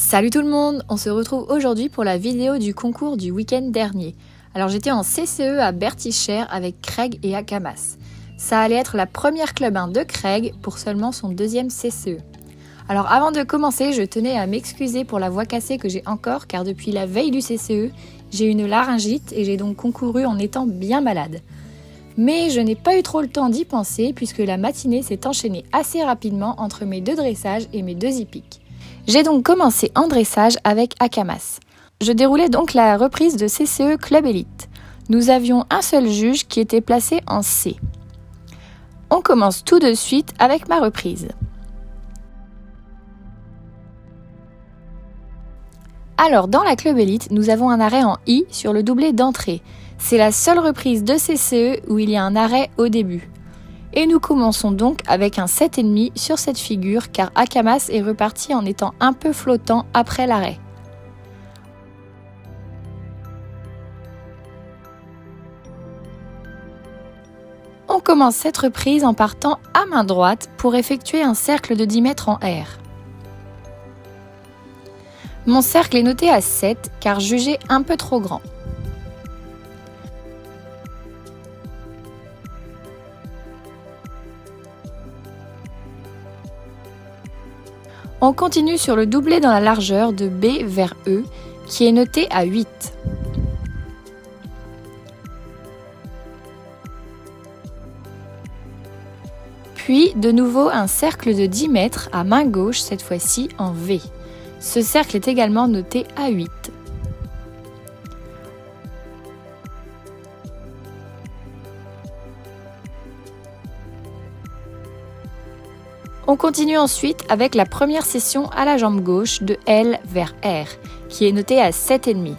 Salut tout le monde, on se retrouve aujourd'hui pour la vidéo du concours du week-end dernier. Alors j'étais en CCE à Bertichère avec Craig et Akamas. Ça allait être la première club 1 de Craig pour seulement son deuxième CCE. Alors avant de commencer, je tenais à m'excuser pour la voix cassée que j'ai encore car depuis la veille du CCE, j'ai une laryngite et j'ai donc concouru en étant bien malade. Mais je n'ai pas eu trop le temps d'y penser puisque la matinée s'est enchaînée assez rapidement entre mes deux dressages et mes deux hippiques. J'ai donc commencé en dressage avec Akamas. Je déroulais donc la reprise de CCE Club Elite. Nous avions un seul juge qui était placé en C. On commence tout de suite avec ma reprise. Alors dans la Club Elite, nous avons un arrêt en I sur le doublé d'entrée. C'est la seule reprise de CCE où il y a un arrêt au début. Et nous commençons donc avec un 7,5 sur cette figure car Akamas est reparti en étant un peu flottant après l'arrêt. On commence cette reprise en partant à main droite pour effectuer un cercle de 10 mètres en R. Mon cercle est noté à 7 car jugé un peu trop grand. On continue sur le doublé dans la largeur de B vers E qui est noté à 8. Puis de nouveau un cercle de 10 mètres à main gauche, cette fois-ci en V. Ce cercle est également noté à 8. On continue ensuite avec la première session à la jambe gauche de L vers R, qui est notée à 7,5.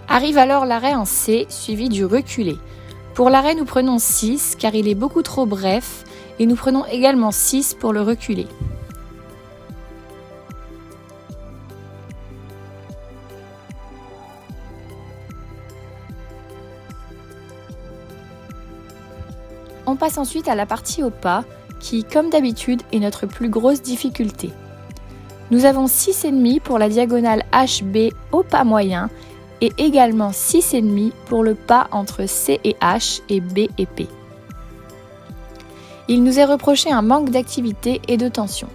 Arrive alors l'arrêt en C, suivi du reculé. Pour l'arrêt, nous prenons 6 car il est beaucoup trop bref et nous prenons également 6 pour le reculé. On passe ensuite à la partie au pas, qui, comme d'habitude, est notre plus grosse difficulté. Nous avons 6,5 pour la diagonale HB au pas moyen et également 6,5 pour le pas entre C et H et B et P. Il nous est reproché un manque d'activité et de tension.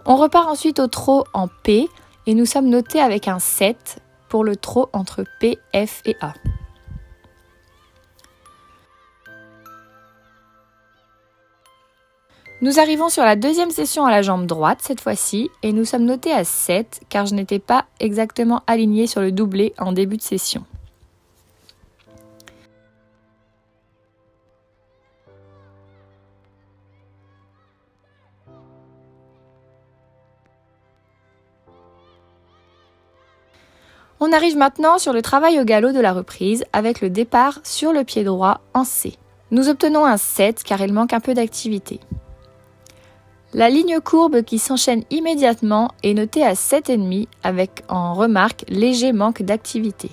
On repart ensuite au trot en P et nous sommes notés avec un 7 pour le trot entre P, F et A. Nous arrivons sur la deuxième session à la jambe droite cette fois-ci et nous sommes notés à 7 car je n'étais pas exactement alignée sur le doublé en début de session. On arrive maintenant sur le travail au galop de la reprise avec le départ sur le pied droit en C. Nous obtenons un 7 car il manque un peu d'activité. La ligne courbe qui s'enchaîne immédiatement est notée à 7,5 avec en remarque léger manque d'activité.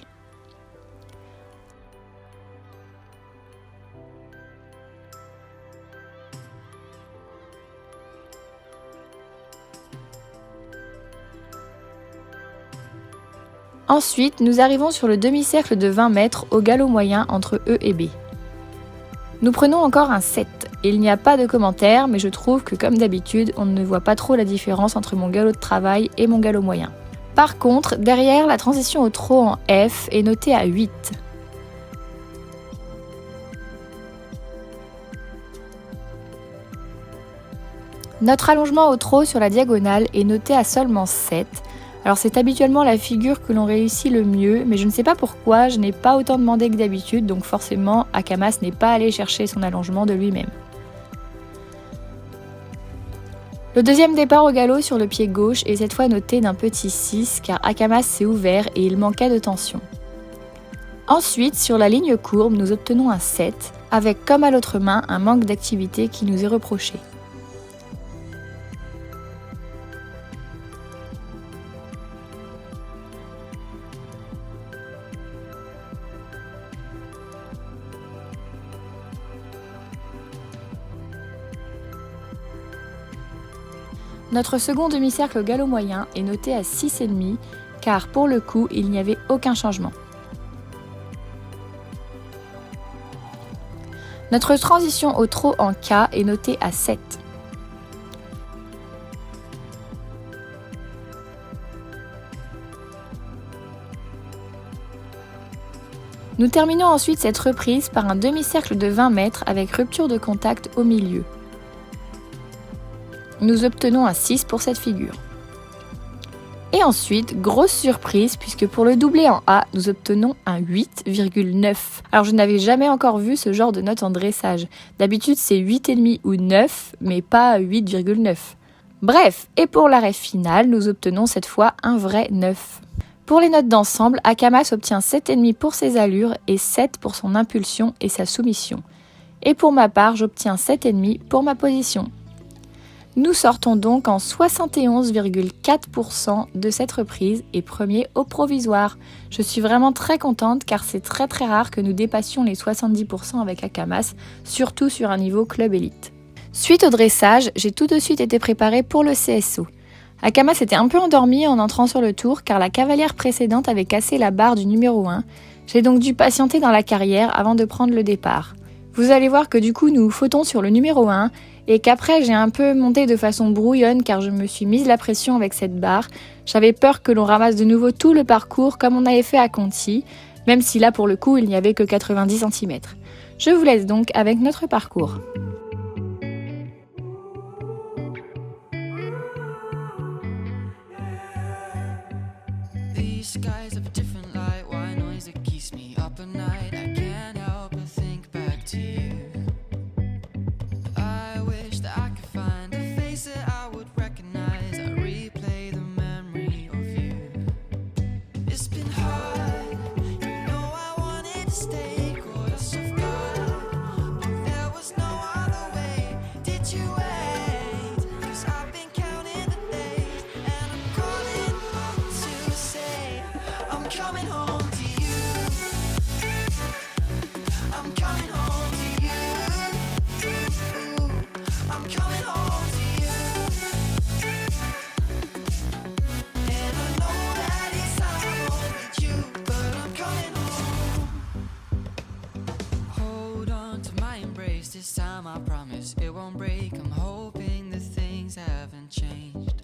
Ensuite, nous arrivons sur le demi-cercle de 20 mètres au galop moyen entre E et B. Nous prenons encore un 7. Il n'y a pas de commentaire, mais je trouve que comme d'habitude, on ne voit pas trop la différence entre mon galop de travail et mon galop moyen. Par contre, derrière, la transition au trot en F est notée à 8. Notre allongement au trot sur la diagonale est noté à seulement 7. Alors c'est habituellement la figure que l'on réussit le mieux, mais je ne sais pas pourquoi, je n'ai pas autant demandé que d'habitude, donc forcément Akamas n'est pas allé chercher son allongement de lui-même. Le deuxième départ au galop sur le pied gauche est cette fois noté d'un petit 6 car Akamas s'est ouvert et il manquait de tension. Ensuite, sur la ligne courbe, nous obtenons un 7, avec comme à l'autre main un manque d'activité qui nous est reproché. Notre second demi-cercle au galop moyen est noté à 6,5 car pour le coup, il n'y avait aucun changement. Notre transition au trot en K est notée à 7. Nous terminons ensuite cette reprise par un demi-cercle de 20 mètres avec rupture de contact au milieu. Nous obtenons un 6 pour cette figure. Et ensuite, grosse surprise, puisque pour le doublé en A, nous obtenons un 8,9. Alors je n'avais jamais encore vu ce genre de note en dressage. D'habitude c'est 8,5 ou 9, mais pas 8,9. Bref, et pour l'arrêt final, nous obtenons cette fois un vrai 9. Pour les notes d'ensemble, Akamas obtient 7,5 pour ses allures et 7 pour son impulsion et sa soumission. Et pour ma part, j'obtiens 7,5 pour ma position. Nous sortons donc en 71,4% de cette reprise et premier au provisoire. Je suis vraiment très contente car c'est très rare que nous dépassions les 70% avec Akamas, surtout sur un niveau club élite. Suite au dressage, j'ai tout de suite été préparée pour le CSO. Akamas était un peu endormi en entrant sur le tour car la cavalière précédente avait cassé la barre du numéro 1. J'ai donc dû patienter dans la carrière avant de prendre le départ. Vous allez voir que du coup nous fautons sur le numéro 1 et qu'après j'ai un peu monté de façon brouillonne car je me suis mise la pression avec cette barre. J'avais peur que l'on ramasse de nouveau tout le parcours comme on avait fait à Conti, même si là pour le coup il n'y avait que 90 cm. Je vous laisse donc avec notre parcours. This time I promise it won't break. I'm hoping that things haven't changed.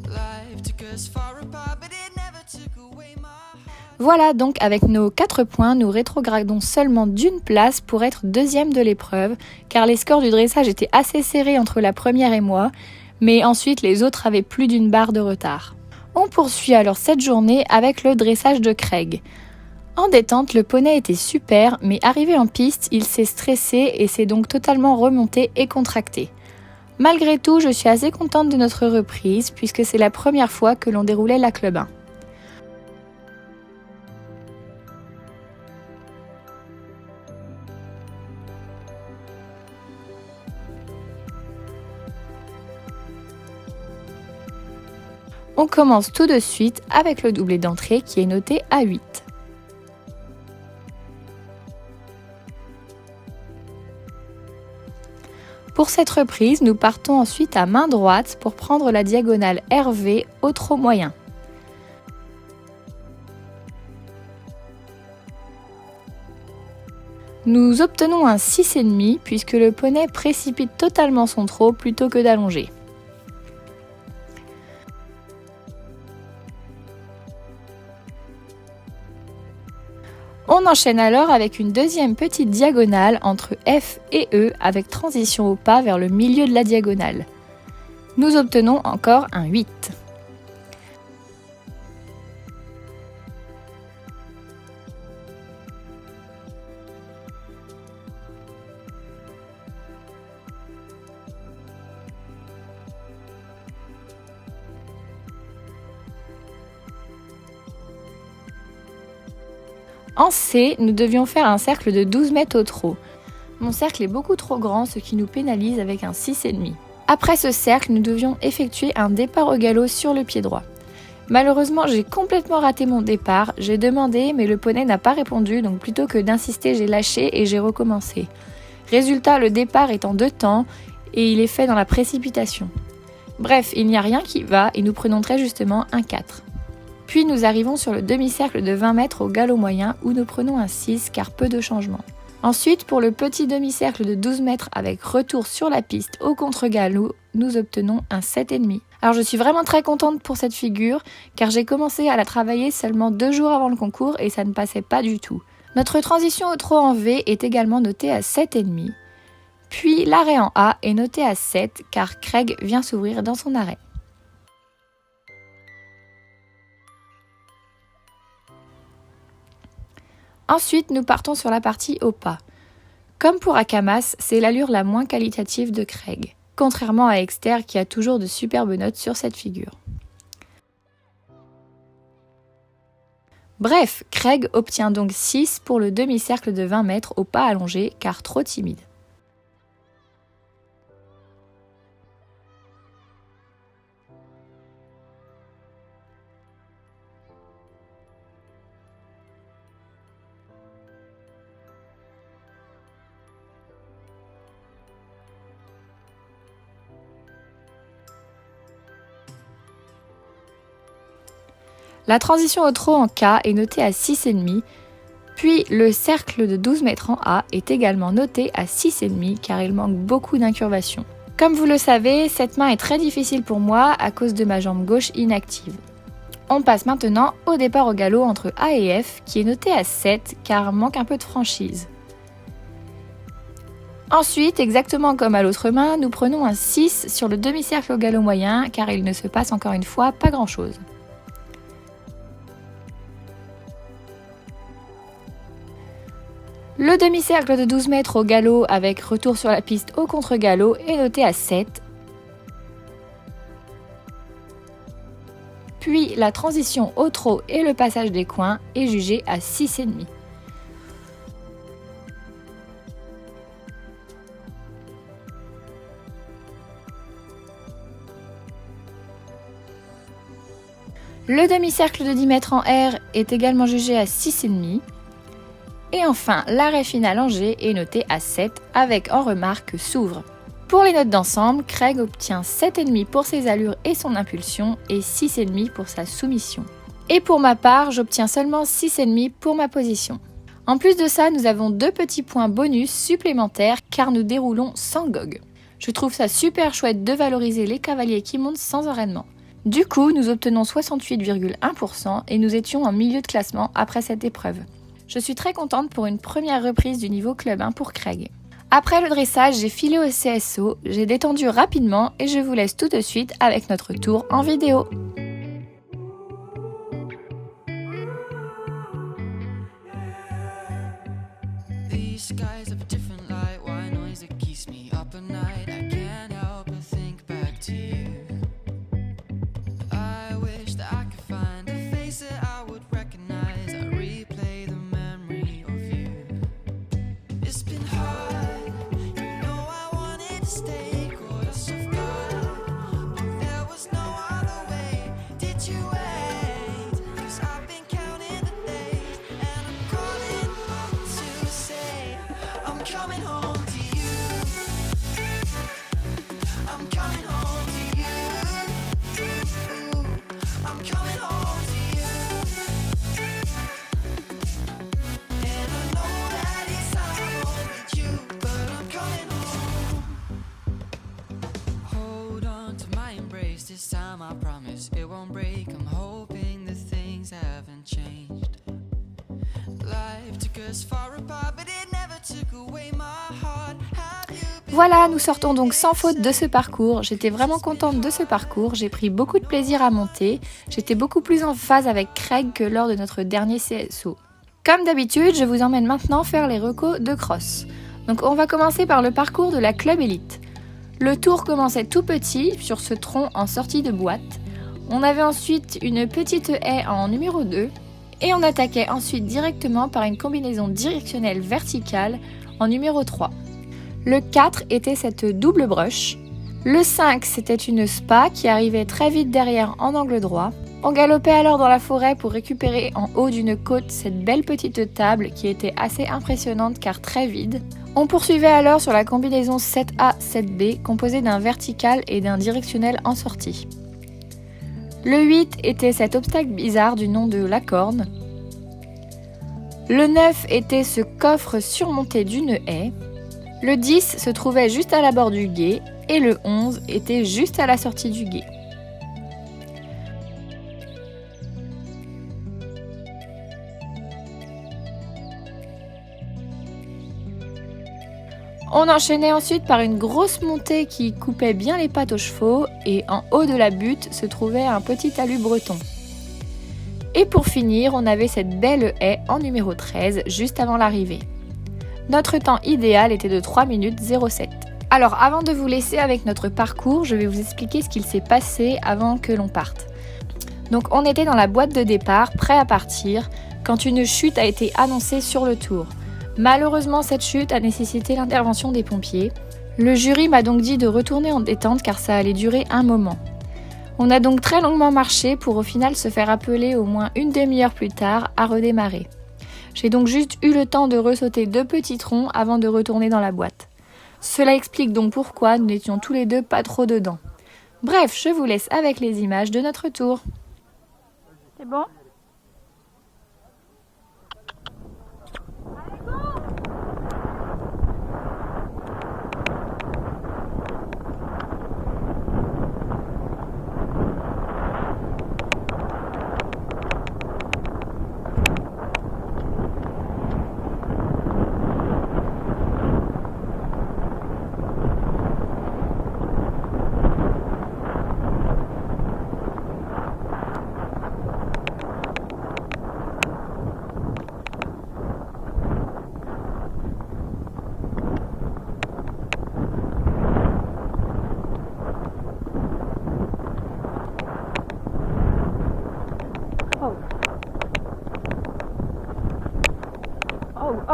Life took us far apart, but it never took away my heart. Voilà donc avec nos 4 points, nous rétrogradons seulement d'une place pour être deuxième de l'épreuve, car les scores du dressage étaient assez serrés entre la première et moi, mais ensuite les autres avaient plus d'une barre de retard. On poursuit alors cette journée avec le dressage de Craig. En détente, le poney était super, mais arrivé en piste, il s'est stressé et s'est donc totalement remonté et contracté. Malgré tout, je suis assez contente de notre reprise, puisque c'est la première fois que l'on déroulait la Club 1. On commence tout de suite avec le doublé d'entrée qui est noté à 8. Pour cette reprise, nous partons ensuite à main droite pour prendre la diagonale RV au trot moyen. Nous obtenons un 6,5 puisque le poney précipite totalement son trot plutôt que d'allonger. On enchaîne alors avec une deuxième petite diagonale entre F et E avec transition au pas vers le milieu de la diagonale. Nous obtenons encore un 8. En C, nous devions faire un cercle de 12 mètres au trot. Mon cercle est beaucoup trop grand, ce qui nous pénalise avec un 6,5. Après ce cercle, nous devions effectuer un départ au galop sur le pied droit. Malheureusement, j'ai complètement raté mon départ, j'ai demandé mais le poney n'a pas répondu, donc plutôt que d'insister, j'ai lâché et j'ai recommencé. Résultat, le départ est en 2 temps et il est fait dans la précipitation. Bref, il n'y a rien qui va et nous prenons très justement un 4. Puis nous arrivons sur le demi-cercle de 20 mètres au galop moyen où nous prenons un 6 car peu de changements. Ensuite, pour le petit demi-cercle de 12 mètres avec retour sur la piste au contre-galop, nous obtenons un 7,5. Alors je suis vraiment très contente pour cette figure car j'ai commencé à la travailler seulement 2 jours avant le concours et ça ne passait pas du tout. Notre transition au trot en V est également notée à 7,5. Puis l'arrêt en A est noté à 7 car Craig vient s'ouvrir dans son arrêt. Ensuite, nous partons sur la partie au pas. Comme pour Akamas, c'est l'allure la moins qualitative de Craig, contrairement à Exter qui a toujours de superbes notes sur cette figure. Bref, Craig obtient donc 6 pour le demi-cercle de 20 mètres au pas allongé car trop timide. La transition au trot en K est notée à 6,5, puis le cercle de 12 mètres en A est également noté à 6,5 car il manque beaucoup d'incurvation. Comme vous le savez, cette main est très difficile pour moi à cause de ma jambe gauche inactive. On passe maintenant au départ au galop entre A et F qui est noté à 7 car manque un peu de franchise. Ensuite, exactement comme à l'autre main, nous prenons un 6 sur le demi-cercle au galop moyen car il ne se passe encore une fois pas grand chose. Le demi-cercle de 12 mètres au galop avec retour sur la piste au contre-galop est noté à 7. Puis la transition au trot et le passage des coins est jugé à 6,5. Le demi-cercle de 10 mètres en R est également jugé à 6,5. Et enfin, l'arrêt final en G est noté à 7 avec en remarque s'ouvre. Pour les notes d'ensemble, Craig obtient 7,5 pour ses allures et son impulsion et 6,5 pour sa soumission. Et pour ma part, j'obtiens seulement 6,5 pour ma position. En plus de ça, nous avons 2 petits points bonus supplémentaires car nous déroulons sans gog. Je trouve ça super chouette de valoriser les cavaliers qui montent sans enraînement. Du coup, nous obtenons 68,1% et nous étions en milieu de classement après cette épreuve. Je suis très contente pour une première reprise du niveau Club 1 pour Craig. Après le dressage, j'ai filé au CSO, j'ai détendu rapidement et je vous laisse tout de suite avec notre tour en vidéo. This time I promise it won't break. I'm hoping that things haven't changed. Life took us far apart, but it never took away my heart. Voilà, nous sortons donc sans faute de ce parcours. J'étais vraiment contente de ce parcours, j'ai pris beaucoup de plaisir à monter. J'étais beaucoup plus en phase avec Craig que lors de notre dernier CSO. Comme d'habitude, je vous emmène maintenant faire les recos de cross. Donc on va commencer par le parcours de la Club Elite. Le tour commençait tout petit sur ce tronc en sortie de boîte. On avait ensuite une petite haie en numéro 2 Et on attaquait ensuite directement par une combinaison directionnelle verticale en numéro 3. Le 4 était cette double brush. Le 5, c'était une spa qui arrivait très vite derrière en angle droit. On galopait alors dans la forêt pour récupérer en haut d'une côte cette belle petite table qui était assez impressionnante car très vide. On poursuivait alors sur la combinaison 7A-7B composée d'un vertical et d'un directionnel en sortie. Le 8 était cet obstacle bizarre du nom de la corne. Le 9 était ce coffre surmonté d'une haie. Le 10 se trouvait juste à la bord du gué et le 11 était juste à la sortie du gué. On enchaînait ensuite par une grosse montée qui coupait bien les pattes aux chevaux et en haut de la butte se trouvait un petit talus breton. Et pour finir, on avait cette belle haie en numéro 13 juste avant l'arrivée. Notre temps idéal était de 3 minutes 07. Alors avant de vous laisser avec notre parcours, je vais vous expliquer ce qu'il s'est passé avant que l'on parte. Donc on était dans la boîte de départ, prêt à partir, quand une chute a été annoncée sur le tour. Malheureusement, cette chute a nécessité l'intervention des pompiers. Le jury m'a donc dit de retourner en détente car ça allait durer un moment. On a donc très longuement marché pour au final se faire appeler au moins une demi-heure plus tard à redémarrer. J'ai donc juste eu le temps de ressauter 2 petits troncs avant de retourner dans la boîte. Cela explique donc pourquoi nous n'étions tous les deux pas trop dedans. Bref, je vous laisse avec les images de notre tour. C'est bon ?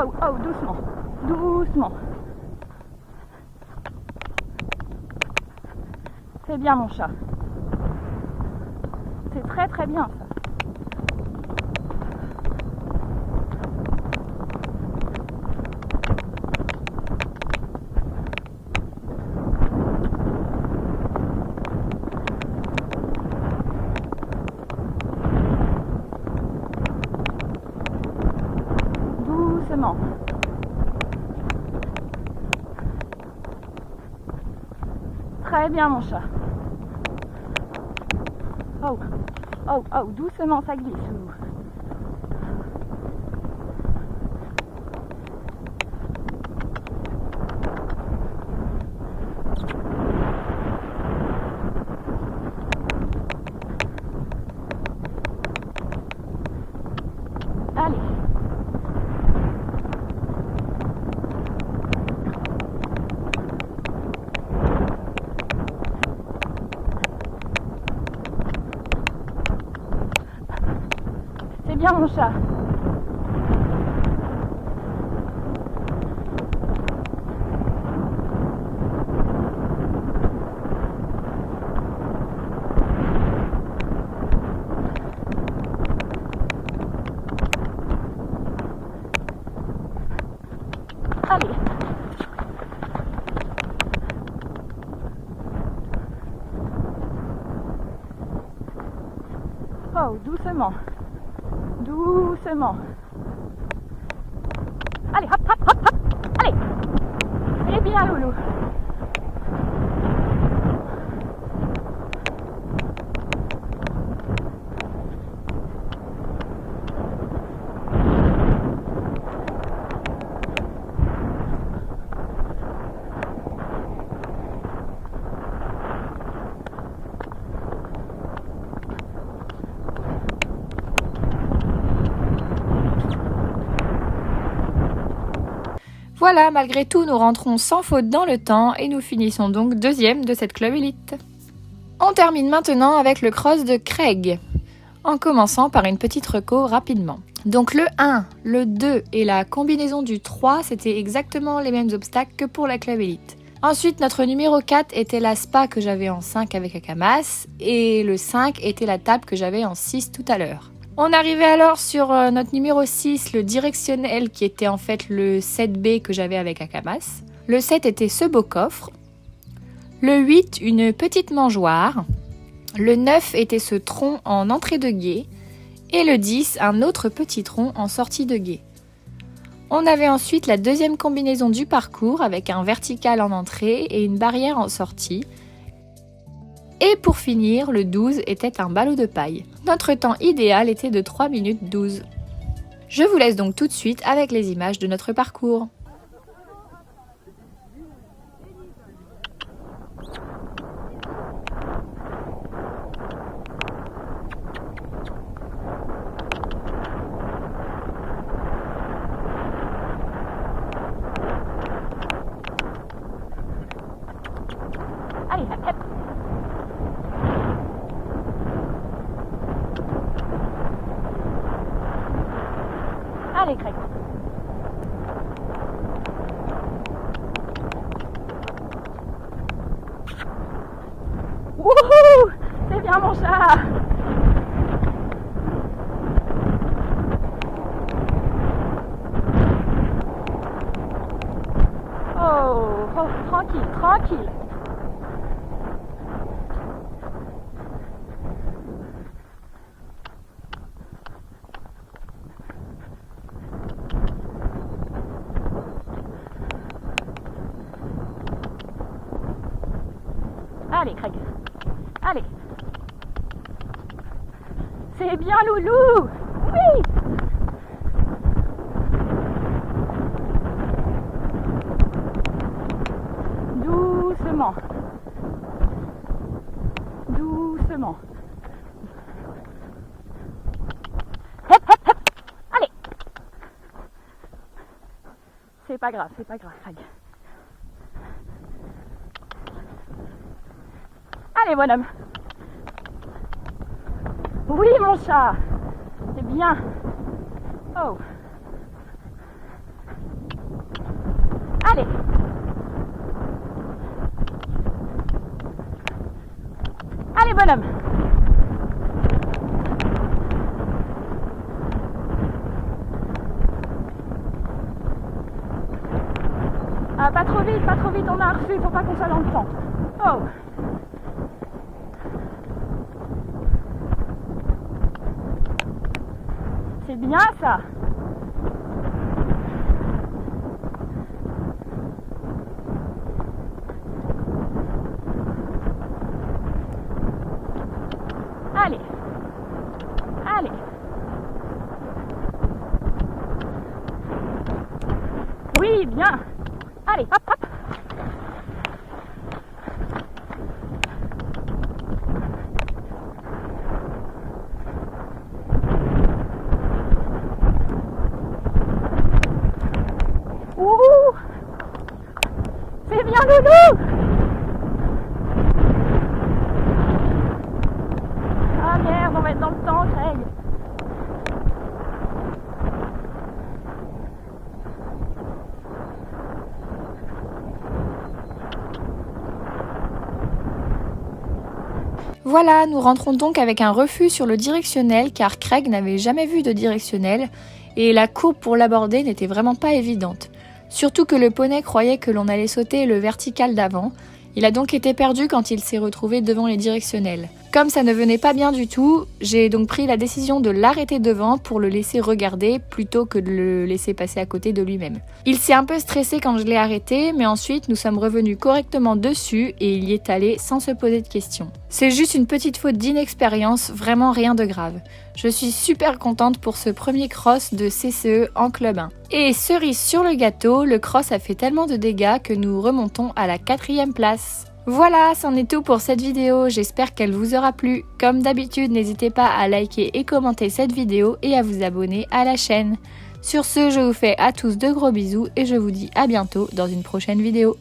Oh, doucement, doucement. C'est bien mon chat. C'est très très bien ça. Doucement. Très bien mon chat. Oh, doucement ça glisse. Allez. C'est bien mon chat. Allez. Oh, doucement. Doucement. Allez, hop, hop, hop, hop. Allez. C'est bien, Loulou. Voilà, malgré tout, nous rentrons sans faute dans le temps et nous finissons donc 2e de cette club élite. On termine maintenant avec le cross de Craig. en commençant par une petite reco rapidement. Donc le 1, le 2 et la combinaison du 3, c'était exactement les mêmes obstacles que pour la Club Elite. Ensuite, notre numéro 4 était la spa que j'avais en 5 avec Akamas, et le 5 était la table que j'avais en 6 tout à l'heure. On arrivait alors sur notre numéro 6, le directionnel, qui était en fait le 7B que j'avais avec Akamas. Le 7 était ce beau coffre. Le 8, une petite mangeoire. Le 9 était ce tronc en entrée de gué. Et le 10, un autre petit tronc en sortie de gué. On avait ensuite la deuxième combinaison du parcours avec un vertical en entrée et une barrière en sortie. Et pour finir, le 12 était un ballot de paille. Notre temps idéal était de 3 minutes 12. Je vous laisse donc tout de suite avec les images de notre parcours. Allez, hop. Allez, Craig. Wouhou! C'est bien mon chat! Oh, tranquille, tranquille. Allez, Craig. Allez. C'est bien, Loulou. Oui. Doucement. Doucement. Hop, hop, hop. Allez. C'est pas grave, Craig. Allez, bonhomme. Oui, mon chat. C'est bien. Oh. Allez. Allez, bonhomme. Ah, pas trop vite, on a un refus, faut pas qu'on soit dans le temps. Oh. C'est bien ça. Allez. Allez. Oui, bien. Allez, hop, hop. Ouh! C'est bien, Loulou! Ah merde, on va être dans le temps, Craig. Voilà, nous rentrons donc avec un refus sur le directionnel car Craig n'avait jamais vu de directionnel et la courbe pour l'aborder n'était vraiment pas évidente. Surtout que le poney croyait que l'on allait sauter le vertical d'avant. Il a donc été perdu quand il s'est retrouvé devant les directionnels. Comme ça ne venait pas bien du tout, j'ai donc pris la décision de l'arrêter devant pour le laisser regarder plutôt que de le laisser passer à côté de lui-même. Il s'est un peu stressé quand je l'ai arrêté, mais ensuite nous sommes revenus correctement dessus et il y est allé sans se poser de questions. C'est juste une petite faute d'inexpérience, vraiment rien de grave. Je suis super contente pour ce premier cross de CCE en club 1. Et cerise sur le gâteau, le cross a fait tellement de dégâts que nous remontons à la 4e place. Voilà, c'en est tout pour cette vidéo, j'espère qu'elle vous aura plu. Comme d'habitude, n'hésitez pas à liker et commenter cette vidéo et à vous abonner à la chaîne. Sur ce, je vous fais à tous de gros bisous et je vous dis à bientôt dans une prochaine vidéo.